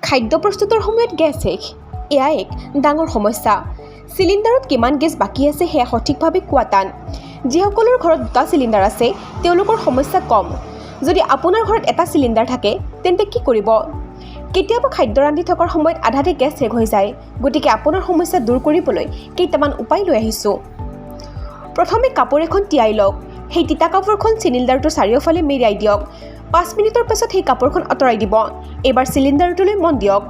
খাদ্য প্ৰস্তুতৰ সময়ত গেছ শেষ এয়া এক ডাঙৰ সমস্যা। চিলিণ্ডাৰত কিমান গেছ বাকী আছে সেয়া সঠিকভাৱে কোৱা টান। যিসকলৰ ঘৰত দুটা চিলিণ্ডাৰ আছে তেওঁলোকৰ সমস্যা কম। যদি আপোনাৰ ঘৰত এটা চিলিণ্ডাৰ থাকে তেন্তে কি কৰিব? কেতিয়াবা খাদ্য ৰান্ধি থকাৰ সময়ত আধাতে গেছ শেষ হৈ যায়। গতিকে আপোনাৰ সমস্যা দূৰ কৰিবলৈ কেইটামান উপায় লৈ আহিছোঁ। প্ৰথমে কাপোৰ এখন তিয়াই লওক। সেই তিতা কাপোৰখন চিলিণ্ডাৰটোৰ চাৰিওফালে মেৰিয়াই দিয়ক। 5 মিনিটৰ পাছত সেই কাপোৰখন আঁতৰাই দিব। এইবাৰ চিলিণ্ডাৰটোলৈ মন দিয়ক।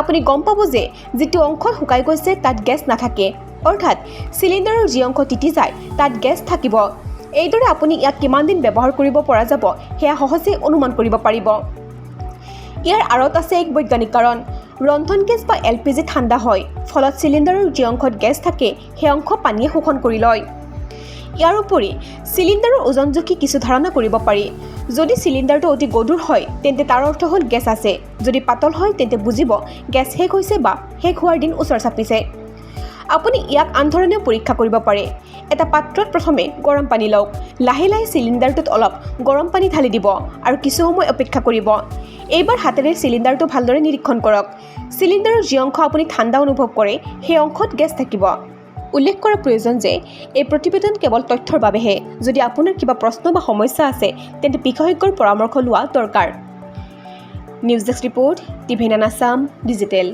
আপুনি গম পাব যে যিটো অংশ শুকাই গৈছে তাত গেছ নাথাকে, অৰ্থাৎ চিলিণ্ডাৰৰ যি অংশ তিতি যায় তাত গেছ থাকিব। এইদৰে আপুনি ইয়াক কিমান দিন ব্যৱহাৰ কৰিব পৰা যাব সেয়া সহজে অনুমান কৰিব পাৰিব। ইয়াৰ আঁৰত আছে এক বৈজ্ঞানিক কাৰণ। ৰন্ধন গেছ বা LPG ঠাণ্ডা হয়, ফলত চিলিণ্ডাৰৰ যি অংশত গেছ থাকে সেই অংশ পানীয়ে শোষণ কৰি লয়। ইয়াৰ উপৰি চিলিণ্ডাৰৰ ওজন জুখি কিছু ধাৰণা কৰিব পাৰি। যদি চিলিণ্ডাৰটো অতি গধুৰ হয় তেন্তে তাৰ অৰ্থ হ'ল গেছ আছে। যদি পাতল হয় তেন্তে বুজিব গেছ শেষ হৈছে বা শেষ হোৱাৰ দিন ওচৰ চাপিছে। আপুনি ইয়াক আন ধৰণেও পৰীক্ষা কৰিব পাৰে। এটা পাত্ৰত প্ৰথমে গৰম পানী লওক। লাহে লাহে চিলিণ্ডাৰটোত অলপ গৰম পানী ঢালি দিব আৰু কিছু সময় অপেক্ষা কৰিব। এইবাৰ হাতেৰে চিলিণ্ডাৰটো ভালদৰে নিৰীক্ষণ কৰক। চিলিণ্ডাৰৰ যি অংশ আপুনি ঠাণ্ডা অনুভৱ কৰে সেই অংশত গেছ থাকিব। উল্লেখ কৰা প্ৰয়োজন যে এই প্ৰতিবেদন কেৱল তথ্যৰ বাবেহে। যদি আপোনাৰ কিবা প্ৰশ্ন বা সমস্যা আছে তেন্তে বিশেষজ্ঞৰ পৰামৰ্শ লোৱা দৰকাৰ। News desk report, TV nine Assam digital.